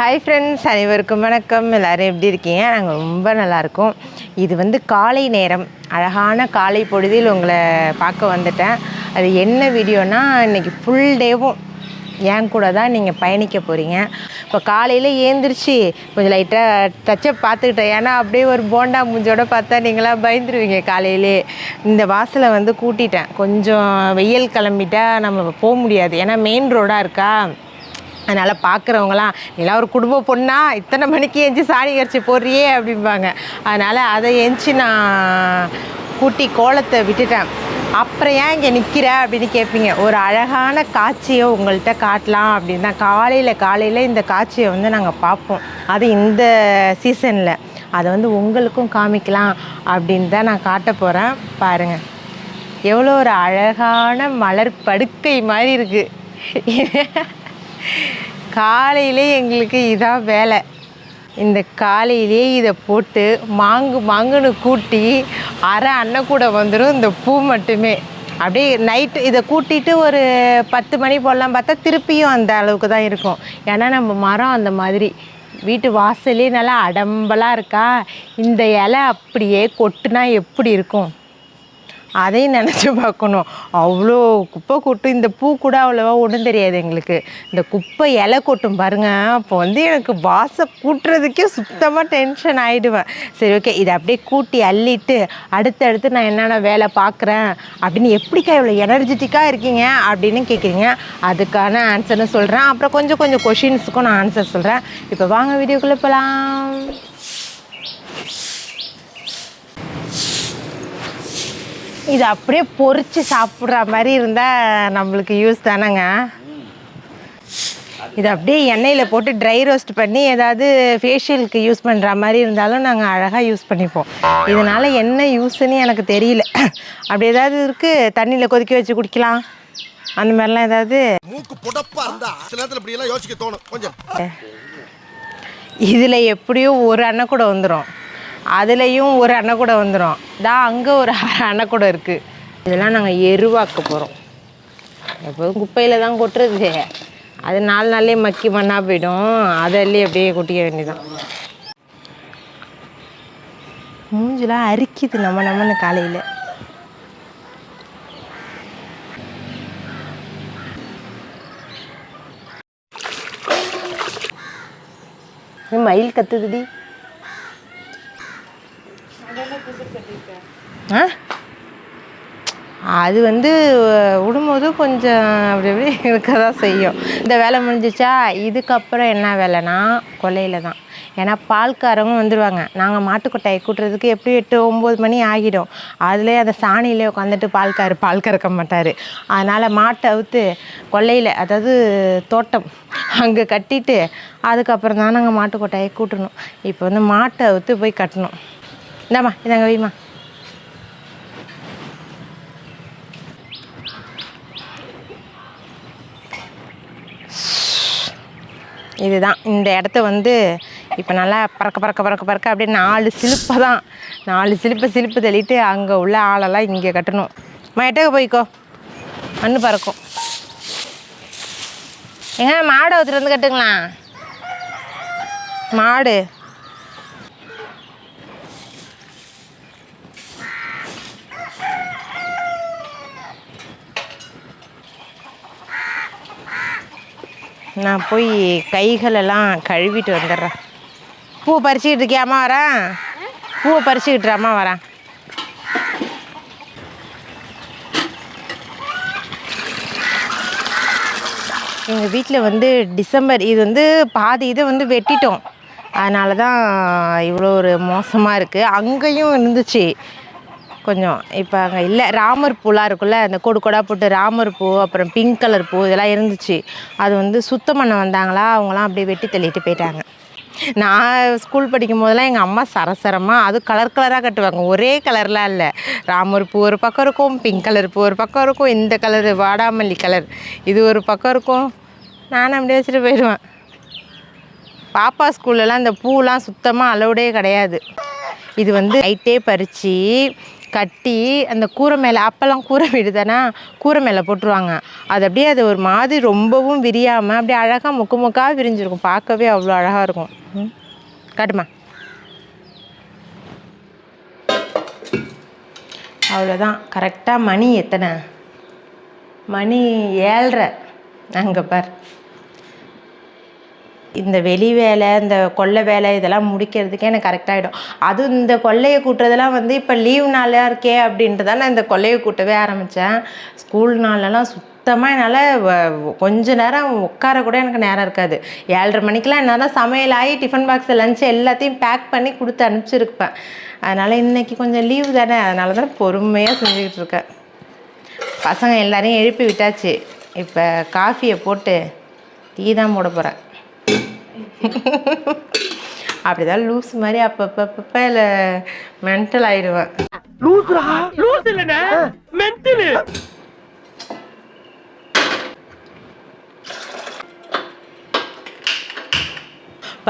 Hi friends, அனைவருக்கும் வணக்கம். எல்லோரும் எப்படி இருக்கீங்க? நாங்கள் ரொம்ப நல்லாயிருக்கோம். இது வந்து காலை நேரம், அழகான காலை பொழுதில் உங்களை பார்க்க வந்துட்டேன். அது என்ன வீடியோனா, இன்றைக்கி ஃபுல் டேவும் என் கூட தான் நீங்கள் பயணிக்க போகிறீங்க. இப்போ காலையில் ஏந்திரிச்சு கொஞ்சம் லைட்டாக டச்சப் பார்த்துக்கிட்டேன். ஏன்னா அப்படியே ஒரு போண்டா மூஞ்சோட பார்த்தா நீங்களாம் பயந்துருவீங்க. காலையிலே இந்த வாசலை வந்து கூட்டிட்டேன். கொஞ்சம் வெயில் கிளம்பிட்டா நம்ம போக முடியாது, ஏன்னா மெயின் ரோடாக இருக்கா. அதனால் பார்க்குறவங்களாம், நீலாம் ஒரு குடும்ப பொண்ணா இத்தனை மணிக்கு ஏஞ்சி சாணி கரைச்சி போடுறியே அப்படிம்பாங்க. அதனால் அதை ஏஞ்சி நான் கூட்டி கோலத்தை விட்டுட்டேன். அப்புறம் ஏன் இங்கே நிற்கிற அப்படின்னு கேட்பீங்க. ஒரு அழகான காட்சியை உங்கள்கிட்ட காட்டலாம் அப்படின்னு தான் காலையில் இந்த காட்சியை வந்து நாங்கள் பார்ப்போம். அது இந்த சீசனில் அதை வந்து உங்களுக்கும் காமிக்கலாம் அப்படின்னு தான் நான் காட்ட போகிறேன். பாருங்கள், எவ்வளோ ஒரு அழகான மலர் படுக்கை மாதிரி இருக்குது. காலையிலே எங்களுக்கு இதான் வேலை. இந்த காலையிலே இதை போட்டு மாங்குன்னு கூட்டி அரை அன்ன கூட வந்துடும் இந்த பூ மட்டுமே. அப்படியே நைட்டு இதை கூட்டிகிட்டு ஒரு 10 மணி போடலாம் பார்த்தா திருப்பியும் அந்த அளவுக்கு தான் இருக்கும். ஏன்னா நம்ம மரம் அந்த மாதிரி வீட்டு வாசலே நல்லா அடம்பலாக இருக்கா. இந்த இலை அப்படியே கொட்டுனா எப்படி இருக்கும் அதையும் நினச்சி பார்க்கணும். அவ்வளோ குப்பை கொட்டும். இந்த பூ கூட அவ்வளோவா ஒன்றும் தெரியாது எங்களுக்கு. இந்த குப்பை இலை கொட்டும் பாருங்கள். அப்போ வந்து எனக்கு வாசம் கூட்டுறதுக்கே சுத்தமாக டென்ஷன் ஆகிடுவேன். சரி, ஓகே, இதை அப்படியே கூட்டி அள்ளிட்டு அடுத்தடுத்து நான் என்னென்ன வேலை பார்க்குறேன் அப்படின்னு, எப்படிக்கா இவ்வளோ எனர்ஜெட்டிக்காக இருக்கீங்க அப்படின்னு கேட்குறீங்க. அதுக்கான ஆன்சர்னு சொல்கிறேன். அப்புறம் கொஞ்சம் கொஷின்ஸுக்கும் நான் ஆன்சர் சொல்கிறேன். இப்போ வாங்க வீடியோக்குள்ளே போகலாம். இது அப்படியே பொரித்து சாப்பிட்ற மாதிரி இருந்தால் நம்மளுக்கு யூஸ் தானேங்க. இது அப்படியே எண்ணெயில் போட்டு ட்ரை ரோஸ்ட் பண்ணி ஏதாவது ஃபேஷியலுக்கு யூஸ் பண்ணுற மாதிரி இருந்தாலும் நாங்கள் அழகாக யூஸ் பண்ணிப்போம். இதனால் என்ன யூஸ்ன்னு எனக்கு தெரியல. அப்படி ஏதாவது இருக்குது, தண்ணியில் கொதிக்க வச்சு குடிக்கலாம் அந்த மாதிரிலாம் ஏதாவது. இதில் எப்படியும் ஒரு அண்ணன் கூட வந்துடும், அதுலேயும் ஒரு அண்ணன் கூட வந்துடும். அங்கே ஒரு அண்ணன் கூட இருக்குது. இதெல்லாம் நாங்கள் எருவாக்க போகிறோம். எப்போதும் குப்பையில் தான் கொட்டுறது. அது 4 நாள்லேயே மக்கி மண்ணாக போயிடும். அதிலே அப்படியே கொட்டிக்க வேண்டியதான். மூஞ்செலாம் அரிக்குது நம்மன்னு காலையில். மயில் கத்துதுடி. அது வந்து விடும்போது கொஞ்சம் அப்படி இருக்க தான் செய்யும். இந்த வேலை முடிஞ்சிச்சா, இதுக்கப்புறம் என்ன வேலைனா கொல்லையில் தான். ஏன்னா பால்காரங்க வந்துடுவாங்க. நாங்கள் மாட்டுக்கொட்டாயை கூட்டுறதுக்கு எப்படி 8-9 மணி ஆகிடும். அதிலே அந்த சாணியிலே உட்காந்துட்டு பால் கறக்க மாட்டார். அதனால் மாட்டை அவுத்து கொல்லையில், அதாவது தோட்டம் அங்கே கட்டிட்டு அதுக்கப்புறம் தான் நாங்கள் மாட்டுக்கொட்டாயை கூட்டணும். இப்போ வந்து மாட்டை அவுத்து போய் கட்டணும். இந்தாம்மா, இதாங்க வைமா. இதுதான் இந்த இடத்த வந்து இப்போ நல்லா பறக்க அப்படியே 4 சிலிப்பை தான் 4 சிலிப்பு தள்ளிட்டு அங்கே உள்ள ஆளெல்லாம் இங்கே கட்டணும். எட்டக்க போய்க்கோ, மண்ணு பறக்கும். எங்க மாடை ஒருத்தர் வந்து கட்டுங்களா? மாடு நான் போய் கைகளெல்லாம் கழுவிட்டு வந்துடுறேன். பூவை பறிச்சுக்கிட்டு இருக்கியா? அம்மா வரேன். பூவை பறிச்சுக்கிட்டு அம்மா வரேன். எங்கள் வீட்டில் வந்து டிசம்பர் இது வந்து பாதி இதை வந்து வெட்டிட்டோம். அதனால தான் இவ்வளோ ஒரு மோசமாக இருக்குது. அங்கேயும் இருந்துச்சு கொஞ்சம். இப்போ அங்கே இல்லை. ராமர் பூலாம் இருக்குல்ல, அந்த கொடாக போட்டு ராமர் பூ, அப்புறம் பிங்க் கலர் பூ, இதெல்லாம் இருந்துச்சு. அது வந்து சுத்தம் பண்ண வந்தாங்களா, அவங்களாம் அப்படியே வெட்டி தள்ளிட்டு போயிட்டாங்க. நான் ஸ்கூல் படிக்கும் போதெல்லாம் எங்கள் அம்மா சரசரமாக அது கலராக கட்டுவாங்க. ஒரே கலர்லாம் இல்லை. ராமர் பூ ஒரு பக்கம் இருக்கும், பிங்க் கலர் பூ ஒரு பக்கம் இருக்கும், இந்த கலர் வாடாமல்லி கலர் இது ஒரு பக்கம் இருக்கும். நானும் அப்படியே வச்சுட்டு போயிடுவேன். பாப்பா ஸ்கூல்லலாம் இந்த பூலாம் சுத்தமாக அலோடே கிடையாது. இது வந்து நைட்டே பறித்து கட்டி அந்த கூரை மேலே, அப்போல்லாம் கூரை வீடு தானே, கூரை மேலே போட்டுருவாங்க. அது அப்படியே அது ஒரு மாதிரி ரொம்பவும் விரியாமல் அப்படியே அழகாக முக்காக விரிஞ்சிருக்கும். பார்க்கவே அவ்வளோ அழகாக இருக்கும். காட்டுமா. அவ்வளோதான். கரெக்டாக மணி எத்தனை? மணி 7:30. அங்கே பார். இந்த வெளி வேலை, இந்த கொல்லை வேலை இதெல்லாம் முடிக்கிறதுக்கே எனக்கு கரெக்டாகிடும். அதுவும் இந்த கொல்லையை கூட்டுறதெல்லாம் வந்து இப்போ லீவ் நாளாக இருக்கே அப்படின்றதால நான் இந்த கொல்லையை கூட்டவே ஆரம்பித்தேன். ஸ்கூல் நாளெல்லாம் சுத்தமாக என்னால் கொஞ்ச நேரம் உட்கார கூட எனக்கு நேரம் இருக்காது. 7:30 மணிக்கெலாம் என்னால் சமையல் ஆகி டிஃபன் பாக்ஸு லஞ்சு எல்லாத்தையும் பேக் பண்ணி கொடுத்து அனுப்பிச்சிருப்பேன். அதனால் இன்றைக்கி கொஞ்சம் லீவு தானே, அதனால தான் பொறுமையாக செஞ்சுக்கிட்டு இருக்கேன். பசங்க எல்லோரையும் எழுப்பி விட்டாச்சு. இப்போ காஃபியை போட்டு டீ தான் போட போகிறேன். அப்படிதான் லூஸ் மாதிரி அப்பப்ப இல்லை மென்டல் ஆயிடுவேன்.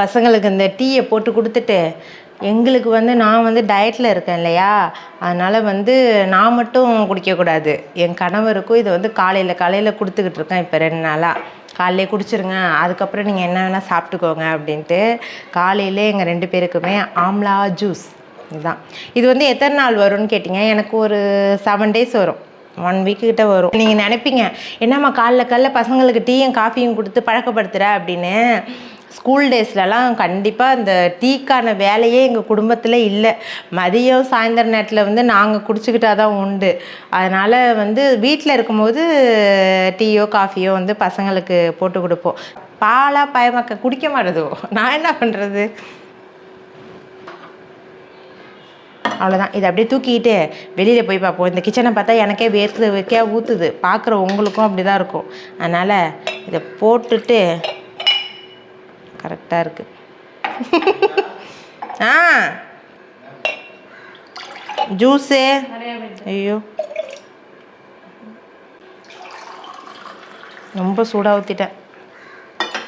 பசங்களுக்கு இந்த டீயை போட்டு கொடுத்துட்டு, எங்களுக்கு வந்து நான் வந்து டயட்டில் இருக்கேன் இல்லையா, அதனால் வந்து நான் மட்டும் குடிக்கக்கூடாது. என் கணவருக்கும் இதை வந்து காலையில் கொடுத்துக்கிட்டு இருக்கேன். இப்போ 2 நாளாக காலையிலே குடிச்சிருங்க, அதுக்கப்புறம் நீங்கள் என்ன வேணால் சாப்பிட்டுக்கோங்க அப்படின்ட்டு காலையிலே எங்கள் 2 பேருக்குமே ஆம்லா ஜூஸ் இதுதான். இது வந்து எத்தனை நாள் வரும்னு கேட்டிங்க. எனக்கு ஒரு 7 days வரும், 1 week கிட்ட வரும். நீங்கள் நினைப்பீங்க என்னம்மா காலைல பசங்களுக்கு டீயும் காஃபியும் கொடுத்து பழக்கப்படுத்துகிற அப்படின்னு. ஸ்கூல் டேஸ்லலாம் கண்டிப்பாக இந்த டீக்கான வேலையே எங்கள் குடும்பத்தில் இல்லை. மதியம் சாயந்தரம் நேரத்தில் வந்து நாங்கள் குடிச்சிக்கிட்டால் தான் உண்டு. அதனால் வந்து வீட்டில் இருக்கும்போது டீயோ காஃபியோ வந்து பசங்களுக்கு போட்டு கொடுப்போம். பாலாக பயமக்க குடிக்க மாட்டேதோ, நான் என்ன பண்ணுறது. அவ்வளோதான். இதை அப்படியே தூக்கிட்டு வெளியில் போய் பார்ப்போம். இந்த கிச்சனை பார்த்தா எனக்கே வேர்க்க ஊற்றுது. பார்க்குற உங்களுக்கும் அப்படி தான் இருக்கும். அதனால் இதை போட்டுட்டு கரெக்டாக இருக்குது. ஜூஸு ஐயோ ரொம்ப சூடாக ஊற்றிட்டேன்.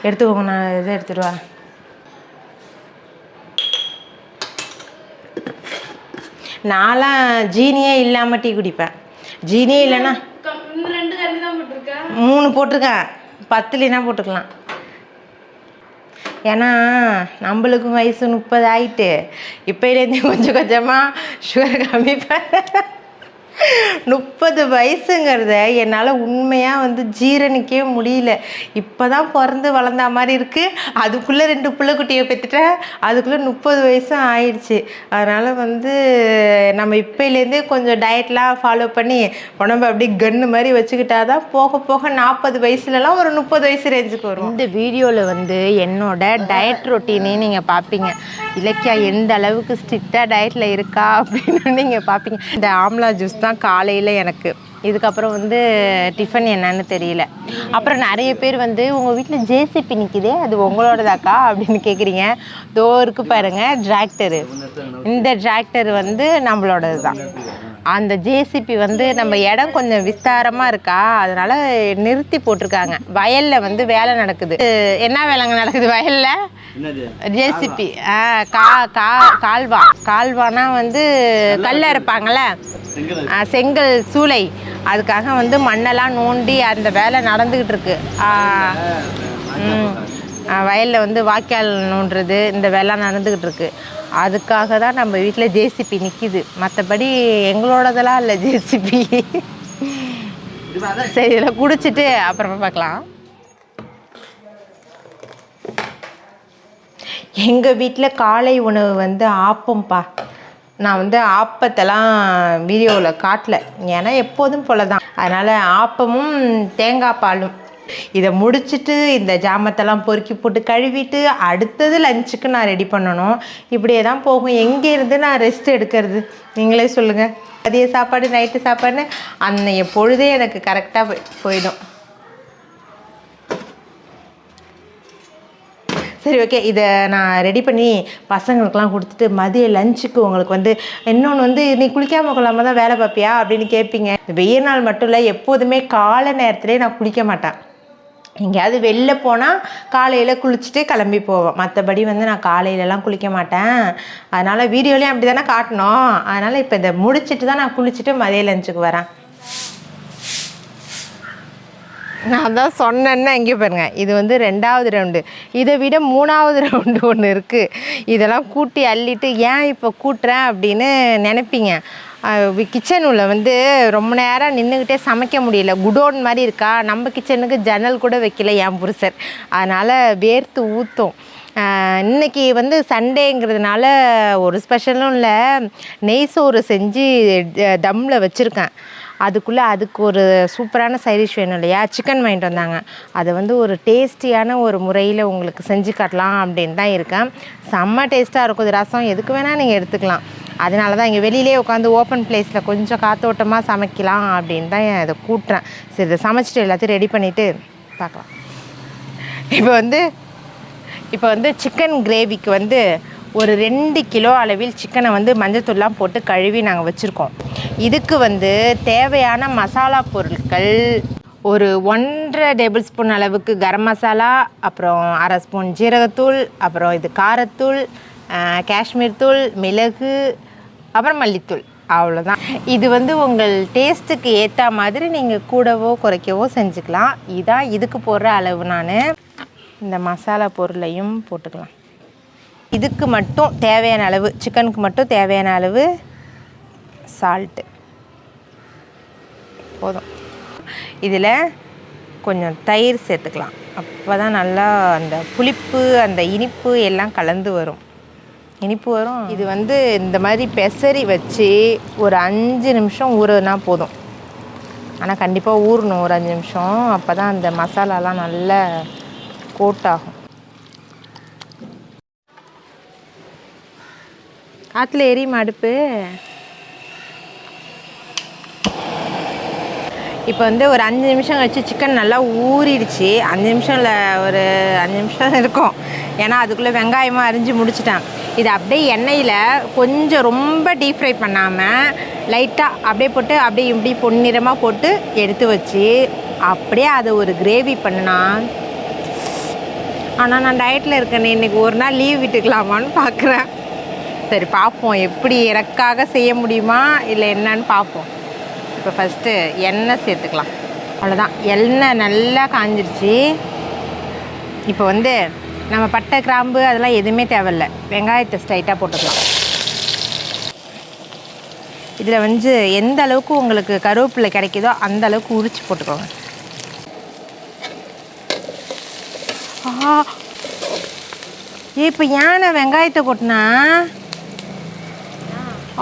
எடுத்துக்கோங்க, நான் இதை எடுத்துகிட்டு வரேன். நான்லாம் ஜீனியே இல்லாமல் டீ குடிப்பேன். ஜீனியே இல்லைன்னா 3 போட்டிருக்கேன், 10 போட்டுக்கலாம். ஏன்னா நம்மளுக்கும் வயசு 30 ஆகிட்டு, இப்போலேருந்தே கொஞ்சம் கொஞ்சமாக சுகர் கம்மி பண்ண. 30 வயசுங்கிறத என்னால் உண்மையாக வந்து ஜீரணிக்கவே முடியல. இப்போ தான் பிறந்து வளர்ந்த மாதிரி இருக்குது. அதுக்குள்ளே 2 பிள்ளைக்குட்டியை பெற்றுட்டேன். அதுக்குள்ளே 30 வயசும் ஆயிடுச்சு. அதனால் வந்து நம்ம இப்போலேருந்தே கொஞ்சம் டயட்லாம் ஃபாலோ பண்ணி உடம்பு அப்படி கன்று மாதிரி வச்சுக்கிட்டா தான் போக போக 40 வயசுலலாம் ஒரு 30 வயசு ரேஞ்சுக்கு வரும். இந்த வீடியோவில் வந்து என்னோட டயட் ரொட்டீனே நீங்கள் பார்ப்பீங்க. இலக்கியா எந்த அளவுக்கு ஸ்ட்ரிக்டாக டயட்டில் இருக்கா அப்படின்னு நீங்கள் பார்ப்பீங்க. இந்த ஆம்லா ஜூஸ் தான் காலையில் எனக்கு. இதுக்கப்புறம் வந்து டிஃபன் என்னன்னு தெரியல. அப்புறம் நிறைய பேர் வந்து உங்கள் வீட்டில் ஜேசிபி நிற்கிதே, அது உங்களோடதாக்கா அப்படின்னு கேட்குறீங்க. தோ இருக்கு பாருங்கள் டிராக்டரு. இந்த டிராக்டர் வந்து நம்மளோடது தான். அந்த ஜேசிபி வந்து நம்ம இடம் கொஞ்சம் விஸ்தாரமாக இருக்கா, அதனால் நிறுத்தி போட்டிருக்காங்க. வயலில் வந்து வேலை நடக்குது. என்ன வேலைங்க நடக்குது வயலில்? ஜேசிபி கால்வானா வந்து கல் அரைப்பாங்கள்ல, செங்கல் சூளை, அதுக்காக வந்து மண்ணெல்லாம் நோண்டி அந்த வேலை நடந்துக்கிட்டு இருக்கு. வயலில் வந்து வாய்க்கால் நோண்டுறது இந்த வேலை நடந்துக்கிட்டு இருக்கு. அதுக்காக தான் நம்ம வீட்டில் ஜேசிபி நிற்கிது. மற்றபடி எங்களோடதெல்லாம் இல்லை ஜேசிபி. சரி, இதில் குடிச்சிட்டு அப்புறமா பார்க்கலாம். எங்கள் வீட்டில் காலை உணவு வந்து ஆப்பம்பா. நான் வந்து ஆப்பத்தெல்லாம் வீடியோவில் காட்டல, ஏன்னா எப்போதும் போல தான். அதனால் ஆப்பமும் தேங்காய் பாலும். இதை முடிச்சுட்டு இந்த ஜாமத்தெல்லாம் பொறுக்கி போட்டு கழுவிட்டு அடுத்தது லஞ்சுக்கு நான் ரெடி பண்ணணும். இப்படியே தான் போகும். எங்கேருந்து நான் ரெஸ்ட் எடுக்கிறது நீங்களே சொல்லுங்கள். மதிய சாப்பாடு நைட்டு சாப்பாடுன்னு அன்னைய பொழுதே எனக்கு கரெக்டாக போயிடும். சரி, ஓகே, இதை நான் ரெடி பண்ணி பசங்களுக்கெலாம் கொடுத்துட்டு மதிய லஞ்சுக்கு உங்களுக்கு வந்து இன்னொன்று வந்து நீ குளிக்காமல் கொள்ளாமல் தான் வேலை பார்ப்பியா அப்படின்னு கேட்பீங்க. வெயில் நாள் மட்டும் இல்லை, எப்போதுமே காலை நேரத்துலேயே நான் குளிக்க மாட்டேன். எங்கேயாவது வெளில போனால் காலையில் குளிச்சுட்டு கிளம்பி போவேன். மற்றபடி வந்து நான் காலையிலலாம் குளிக்க மாட்டேன். அதனால் வீடியோலேயும் அப்படி தானே காட்டணும். அதனால் இப்போ இதை முடிச்சுட்டு தான் நான் குளிச்சுட்டு மதிய லஞ்சுக்கு வரேன். நான் தான் சொன்னேன்னா இங்கே பாருங்கள், இது வந்து 2வது ரவுண்டு. இதை விட 3வது ரவுண்டு ஒன்று இருக்குது. இதெல்லாம் கூட்டி அள்ளிட்டு ஏன் இப்போ கூட்டுறேன் அப்படின்னு நினைப்பீங்க. கிச்சன் உள்ள வந்து ரொம்ப நேரம் நின்றுக்கிட்டே சமைக்க முடியல. குடோன் மாதிரி இருக்கா. நம்ம கிச்சனுக்கு ஜன்னல் கூட வைக்கல என் புருஷர். அதனால் வேர்த்து ஊற்றும். இன்றைக்கி வந்து சண்டேங்கிறதுனால ஒரு ஸ்பெஷலும் இல்லை. நெய் சோறு செஞ்சு தம்மில் வச்சுருக்கேன். அதுக்கு ஒரு சூப்பரான சைடிஷ் வேணும் இல்லையா. சிக்கன் வாங்கிட்டு வந்தாங்க. அதை வந்து ஒரு டேஸ்டியான ஒரு முறையில் உங்களுக்கு செஞ்சு காட்டலாம் அப்படின்னு தான் இருக்கேன். செம்ம டேஸ்ட்டாக இருக்கும். இது ரசம் எதுக்கு வேணால் நீங்கள் எடுத்துக்கலாம். அதனால தான் இங்கே வெளியிலே உட்காந்து ஓப்பன் பிளேஸில் கொஞ்சம் காத்தோட்டமாக சமைக்கலாம் அப்படின்னு தான் இதை கூட்டுறேன். சரி, இதை சமைச்சிட்டு எல்லாத்தையும் ரெடி பண்ணிவிட்டு பார்க்கலாம். இப்போ வந்து சிக்கன் கிரேவிக்கு வந்து ஒரு 2 கிலோ அளவில் சிக்கனை வந்து மஞ்சத்தூள்லாம் போட்டு கழுவி நாங்கள் வச்சுருக்கோம். இதுக்கு வந்து தேவையான மசாலா பொருட்கள் ஒரு 1.5 டேபிள் ஸ்பூன் அளவுக்கு கரம் மசாலா, அப்புறம் 1/2 ஸ்பூன் ஜீரகத்தூள், அப்புறம் இது காரத்தூள், காஷ்மீர் தூள், மிளகு, அப்புறம் மல்லித்தூள். அவ்வளோதான். இது வந்து உங்கள் டேஸ்ட்டுக்கு ஏற்ற மாதிரி நீங்கள் கூடவோ குறைக்கவோ செஞ்சுக்கலாம். இதான் இதுக்கு போடுற அளவு. நான் இந்த மசாலா பொருளையும் போட்டுக்கலாம். இதுக்கு மட்டும் தேவையான அளவு, சிக்கனுக்கு மட்டும் தேவையான அளவு சால்ட்டு போதும். இதில் கொஞ்சம் தயிர் சேர்த்துக்கலாம். அப்போ தான் நல்லா அந்த புளிப்பு அந்த இனிப்பு எல்லாம் கலந்து வரும். இது வந்து இந்த மாதிரி பெசரி வச்சு ஒரு 5 நிமிஷம் ஊறுனா போதும். ஆனால் கண்டிப்பாக ஊறணும் ஒரு 5 நிமிஷம். அப்போ தான் அந்த மசாலாலாம் நல்லா கோட் ஆகும். காற்றுல எரியுமா அடுப்பு? இப்போ வந்து ஒரு 5 நிமிஷம் கழிச்சு சிக்கன் நல்லா ஊறிடுச்சு. 5 நிமிஷம் இல்லை, ஒரு 5 நிமிஷம் இருக்கும். ஏன்னா அதுக்குள்ளே வெங்காயமாக அரிஞ்சு முடிச்சிட்டேன். இது அப்படியே எண்ணெயில் கொஞ்சம் ரொம்ப டீப் ஃப்ரை பண்ணாமல் லைட்டாக அப்படியே போட்டு அப்படியே இப்படி பொன்னிறமாக போட்டு எடுத்து வச்சு அப்படியே அதை ஒரு கிரேவி பண்ணினா. ஆனால் நான் டயட்டில் இருக்கேன். இன்றைக்கி ஒரு நாள் லீவ் விட்டுக்கலாமான்னு பார்க்குறேன். சரி பார்ப்போம், எப்படி எனக்காக செய்ய முடியுமா இல்லை என்னன்னு பார்ப்போம். இப்போ ஃபஸ்ட்டு எண்ணெய் சேர்த்துக்கலாம். அவ்வளோதான், எண்ணெய் நல்லா காஞ்சிருச்சு. இப்போ வந்து நம்ம பட்டை கிராம்பு அதெல்லாம் எதுவுமே தேவையில்லை. வெங்காயத்தை ஸ்ட்ரைட்டாக போட்டுக்கலாம். இதில் வந்து எந்த அளவுக்கு உங்களுக்கு கருவேப்பிலை கிடைக்குதோ அந்த அளவுக்கு உரிச்சு போட்டுக்கோங்க. இப்போ ஏன் நான் வெங்காயத்தை கொட்டினா?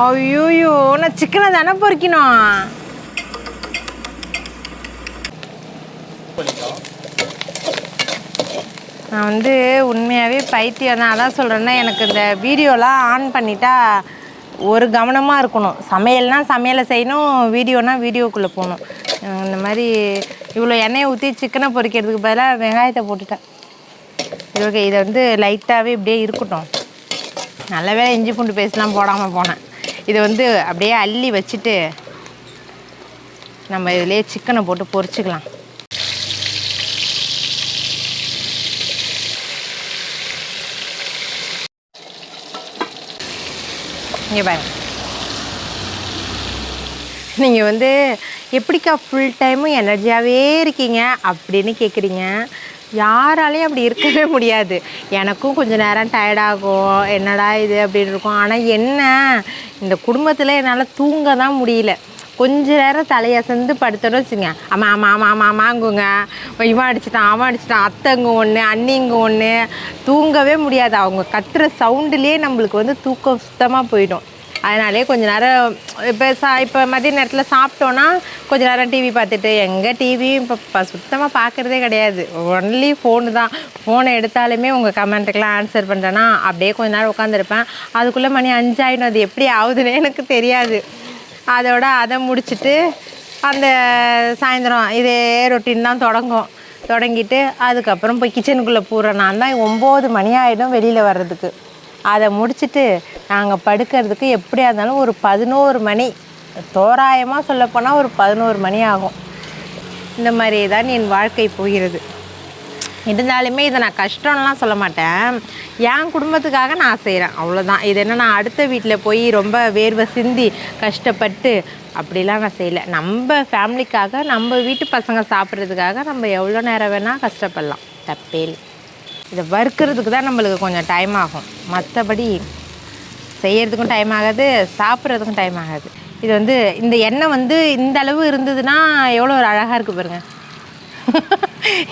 ஐயோயோ, நான் சிக்கனை தானே பொறிக்கணும். நான் வந்து உண்மையாகவே பைத்தியம் தான். அதான் சொல்கிறேன்னா, எனக்கு இந்த வீடியோலாம் ஆன் பண்ணிட்டா ஒரு கவனமாக இருக்கணும். சமையல்னால் சமையலை செய்யணும், வீடியோனால் வீடியோக்குள்ளே போகணும். இந்த மாதிரி இவ்வளோ எண்ணெயை ஊற்றி சிக்கனை பொரிக்கிறதுக்கு பதிலாக வெங்காயத்தை போட்டுட்டேன். இது ஓகே, இதை வந்து லைட்டாகவே இப்படியே இருக்கட்டும். நல்ல வேளை இஞ்சி பூண்டு பேஸ்ட்லாம் போடாமல் போனேன். இதை வந்து அப்படியே அள்ளி வச்சுட்டு நம்ம இதிலே சிக்கனை போட்டு பொரிச்சிக்கலாம். இங்கே பாருங்க, நீங்கள் வந்து எப்படிக்கா ஃபுல் டைமும் எனர்ஜியாகவே இருக்கீங்க அப்படின்னு கேட்குறீங்க. யாராலையும் அப்படி இருக்கவே முடியாது. எனக்கும் கொஞ்சம் நேரம் டயர்டாகும், என்னடா இது அப்படின்னு இருக்கும். ஆனால் என்ன, இந்த குடும்பத்தில் என்னால் தூங்க தான் முடியல. கொஞ்ச நேரம் தலையசந்து படுத்தோன்னு வச்சுங்க, ஆமாங்குங்க, இவன் அடிச்சிட்டான் அவன் அடிச்சிட்டான், அத்தைங்க ஒன்று அண்ணிங்க ஒன்று, தூங்கவே முடியாது. அவங்க கத்துற சவுண்டுலேயே நம்மளுக்கு வந்து தூக்கம் சுத்தமாக போயிடும். அதனாலே கொஞ்சம் நேரம் இப்போ மதிய நேரத்தில் சாப்பிட்டோன்னா கொஞ்சம் நேரம் டிவி பார்த்துட்டு, எங்கே டிவியும் இப்போ சுத்தமாக பார்க்குறதே கிடையாது. ஒன்லி ஃபோனு தான். ஃபோனை எடுத்தாலுமே உங்கள் கமெண்ட்டுக்கெலாம் ஆன்சர் பண்ணுறேன்னா அப்படியே கொஞ்சம் நேரம் உட்காந்துருப்பேன். அதுக்குள்ளே மணி 5 ஆகிடும். அது எப்படி ஆகுதுன்னு எனக்கு தெரியாது. அதை முடிச்சுட்டு அந்த சாயந்தரம் இதே ரொட்டீன் தான் தொடங்கிட்டு அதுக்கப்புறம் போய் கிச்சனுக்குள்ளே போகிறேன். நான் தான் 9 மணி ஆகிடும் வெளியில் வர்றதுக்கு. அதை முடிச்சுட்டு நாங்கள் படுக்கிறதுக்கு எப்படியா இருந்தாலும் ஒரு 11 மணி, தோராயமாக சொல்லப்போனால் ஒரு 11 மணி ஆகும். இந்த மாதிரி தான் என் வாழ்க்கை போகிறது. இருந்தாலுமே இதை நான் கஷ்டம்லாம் சொல்ல மாட்டேன். என் குடும்பத்துக்காக நான் செய்கிறேன், அவ்வளோதான். இது என்ன நான் அடுத்த வீட்டில் போய் ரொம்ப வேர்வை சிந்தி கஷ்டப்பட்டு அப்படிலாம் நான் செய்யலை. நம்ம ஃபேமிலிக்காக, நம்ம வீட்டு பசங்க சாப்பிட்றதுக்காக நம்ம எவ்வளோ நேரம் வேணால் கஷ்டப்படலாம், தப்பே இல்லை. இதை வறுக்கிறதுக்கு தான் நம்மளுக்கு கொஞ்சம் டைம் ஆகும், மற்றபடி செய்கிறதுக்கும் டைம் ஆகாது, சாப்பிட்றதுக்கும் டைம் ஆகாது. இது வந்து இந்த எண்ணெய் வந்து இந்த அளவு இருந்ததுன்னா எவ்வளோ ஒரு அழகாக இருக்குது பாருங்கள்.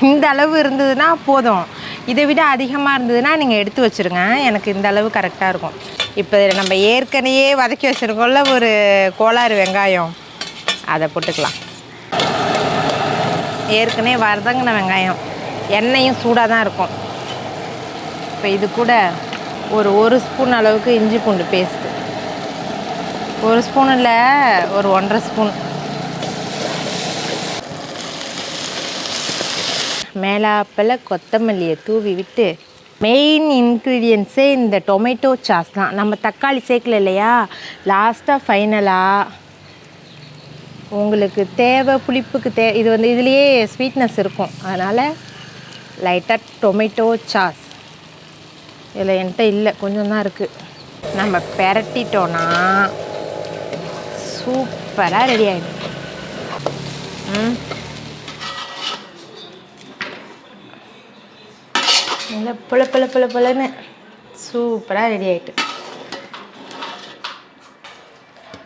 இந்த அளவு இருந்ததுன்னா போதும். இதை விட அதிகமாக இருந்ததுன்னா நீங்கள் எடுத்து வச்சுருங்க. எனக்கு இந்த அளவு கரெக்டாக இருக்கும். இப்போ நம்ம ஏற்கனவே வதக்கி வச்சுருக்கோம்ல ஒரு கோளாறு வெங்காயம், அதை போட்டுக்கலாம். ஏற்கனவே வதங்கின வெங்காயம், எண்ணெயும் சூடாக தான் இருக்கும். இப்போ இது கூட ஒரு ஸ்பூன் அளவுக்கு இஞ்சி பூண்டு பேஸ்ட்டு, ஒரு ஸ்பூன் இல்லை, ஒரு 1.5 ஸ்பூன். மேலாப்பில் கொத்தமல்லியை தூவி விட்டு, மெயின் இன்க்ரீடியன்ஸே இந்த டொமேட்டோ சாஸ் தான். நம்ம தக்காளி சேர்க்கல இல்லையா, லாஸ்ட்டாக ஃபைனலாக உங்களுக்கு தேவை புளிப்புக்கு இது வந்து இதுலேயே ஸ்வீட்னஸ் இருக்கும், அதனால் லைட்டாக டொமேட்டோ சாஸ். இதில் என்கிட்ட இல்லை, கொஞ்சம் தான் இருக்குது. நம்ம பெரட்டிட்டோன்னா சூப்பராக ரெடி ஆகிடும். இல்லை புலன்னு சூப்பராக ரெடி ஆகிட்டு.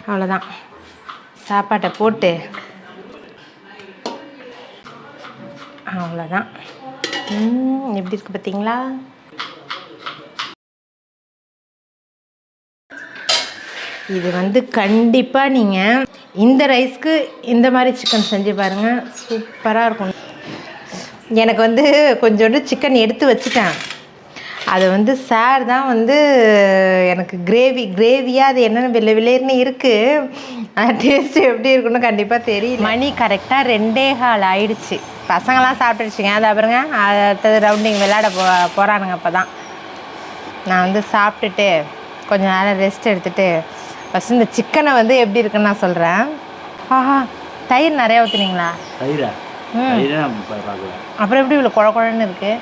அவ்வளோதான், சாப்பாட்டை போட்டு அவ்வளோதான். எப்படி இருக்குது பார்த்தீங்களா? இது வந்து கண்டிப்பாக நீங்கள் இந்த ரைஸ்க்கு இந்த மாதிரி சிக்கன் செஞ்சு பாருங்கள், சூப்பராக இருக்கும். எனக்கு வந்து கொஞ்சோண்டு சிக்கன் எடுத்து வச்சுட்டேன். அது வந்து சார் தான் வந்து எனக்கு கிரேவியாக அது என்னென்ன வில்லேர்னு இருக்குது, டேஸ்ட்டு எப்படி இருக்குன்னு கண்டிப்பாக தெரியும். மணி கரெக்டாக 2:15 ஆயிடுச்சு. பசங்களாம் சாப்பிட்டுருச்சுங்க. அதை பாருங்க, அடுத்தது ரவுண்டிங் விளையாட போகிறானுங்க. அப்போ தான் நான் வந்து சாப்பிட்டுட்டு கொஞ்சம் நேரம் ரெஸ்ட் எடுத்துகிட்டு ஃபஸ்ட்டு இந்த சிக்கனை வந்து எப்படி இருக்குன்னு நான் சொல்கிறேன். ஆஹா, தயிர் நிறையா ஊற்றுனீங்களா? தயிரா? அப்புறம் எப்படி இவ்வளோ குழன்னு இருக்குது?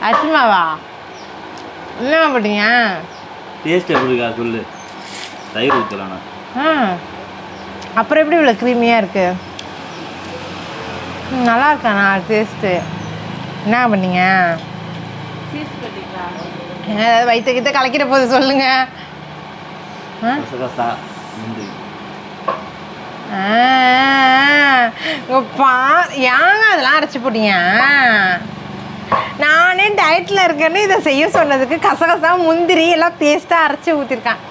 அரிசி மாவா? என்ன போட்டீங்க? டேஸ்ட் எப்படி இருக்கா சொல்லு. தயிர் ஊற்றலாம். அப்புறம் எப்படி இவ்வளோ க்ரீமியாக இருக்குது? நல்லா இருக்காண்ணா டேஸ்ட்டு. என்ன பண்ணீங்க? ஏதாவது வயிற்றுக்கிட்ட கலக்கிற போது சொல்லுங்க. ஏங்க அதெல்லாம் அரைச்சி போட்டீங்க? நானே டயட்டில் இருக்கேன்னு இதை செய்ய சொன்னதுக்கு கசகசா முந்திரி எல்லாம் பேஸ்ட்டாக அரைச்சி ஊற்றிருக்கேன்.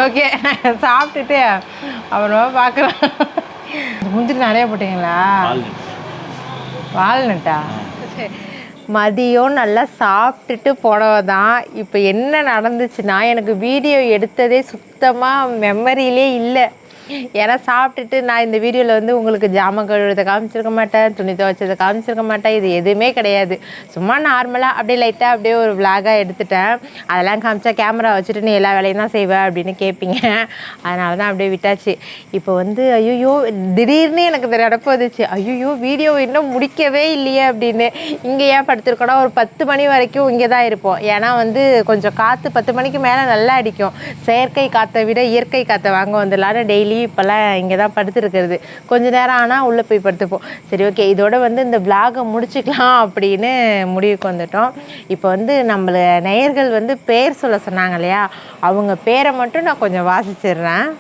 ஓகே, சாப்பிட்டுட்டு அப்புறமா பார்க்குறேன். முந்திரி நிறையா போட்டிங்களா? வால்நட்டா? மதியம் நல்லா சாப்பிட்டுட்டு போனவ தான். இப்போ என்ன நடந்துச்சுன்னா, எனக்கு வீடியோ எடுத்ததே சுத்தமாக மெமரியிலே இல்லை. ஏன்னா சாப்பிட்டுட்டு நான் இந்த வீடியோவில் வந்து உங்களுக்கு ஜாமான் கழுவுறதை காமிச்சிருக்க மாட்டேன், துணி துவைச்சதை காமிச்சிருக்க மாட்டேன், இது எதுவுமே கிடையாது. சும்மா நார்மலாக அப்படியே லைட்டாக அப்படியே ஒரு விளாகாக எடுத்துட்டேன். அதெல்லாம் காமிச்சா கேமரா வச்சுட்டு நீ எல்லா வேலையும் தான் செய்வேன் அப்படின்னு கேட்பீங்க, அதனால தான் அப்படியே விட்டாச்சு. இப்போ வந்து ஐயோ திடீர்னு எனக்கு நடப்பு வந்துச்சு, ஐயோ வீடியோ இன்னும் முடிக்கவே இல்லையே அப்படின்னு. இங்கே ஏன் படுத்துருக்கோன்னா ஒரு 10 மணி வரைக்கும் இங்கே தான் இருப்போம். ஏன்னா வந்து கொஞ்சம் காற்று 10 மணிக்கு மேலே நல்லா அடிக்கும். செயற்கை காற்றை விட இயற்கை காற்றை வாங்க வந்துடலான்னு டெய்லி இப்போல்லாம் இங்கே தான் படுத்துருக்கிறது. கொஞ்சம் நேரம் ஆனால் உள்ளே போய் படுத்துப்போம். சரி, ஓகே, இதோட வந்து இந்த விளாகை முடிச்சுக்கலாம் அப்படின்னு முடிவுக்கு வந்துட்டோம். இப்போ வந்து நம்மளை நேயர்கள் வந்து பேர் சொல்ல சொன்னாங்க இல்லையா, அவங்க பேரை மட்டும் நான் கொஞ்சம் வாசிச்சிடுறேன்.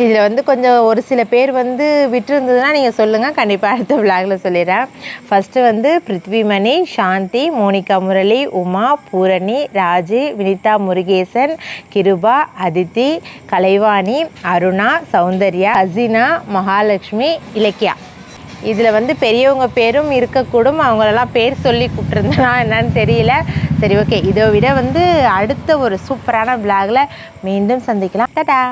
இதில் வந்து கொஞ்சம் ஒரு சில பேர் வந்து விட்டுருந்ததுன்னா நீங்கள் சொல்லுங்கள், கண்டிப்பாக அடுத்த விளாகில் சொல்லிடுறேன். ஃபஸ்ட்டு வந்து பிருத்விமணி, சாந்தி, மோனிகா முரளி, உமா, பூரணி, ராஜு, வினிதா முருகேசன், கிருபா, அதித்தி, கலைவாணி, அருணா, சௌந்தர்யா, அசினா, மகாலட்சுமி, இலக்கியா. இதில் வந்து பெரியவங்க பேரும் இருக்கக்கூடும், அவங்களெல்லாம் பேர் சொல்லி கூப்பிட்ருந்தேன்னா என்னன்னு தெரியல. சரி, ஓகே, இதை விட வந்து அடுத்த ஒரு சூப்பரான விளாகில் மீண்டும் சந்திக்கலாம். டாடா.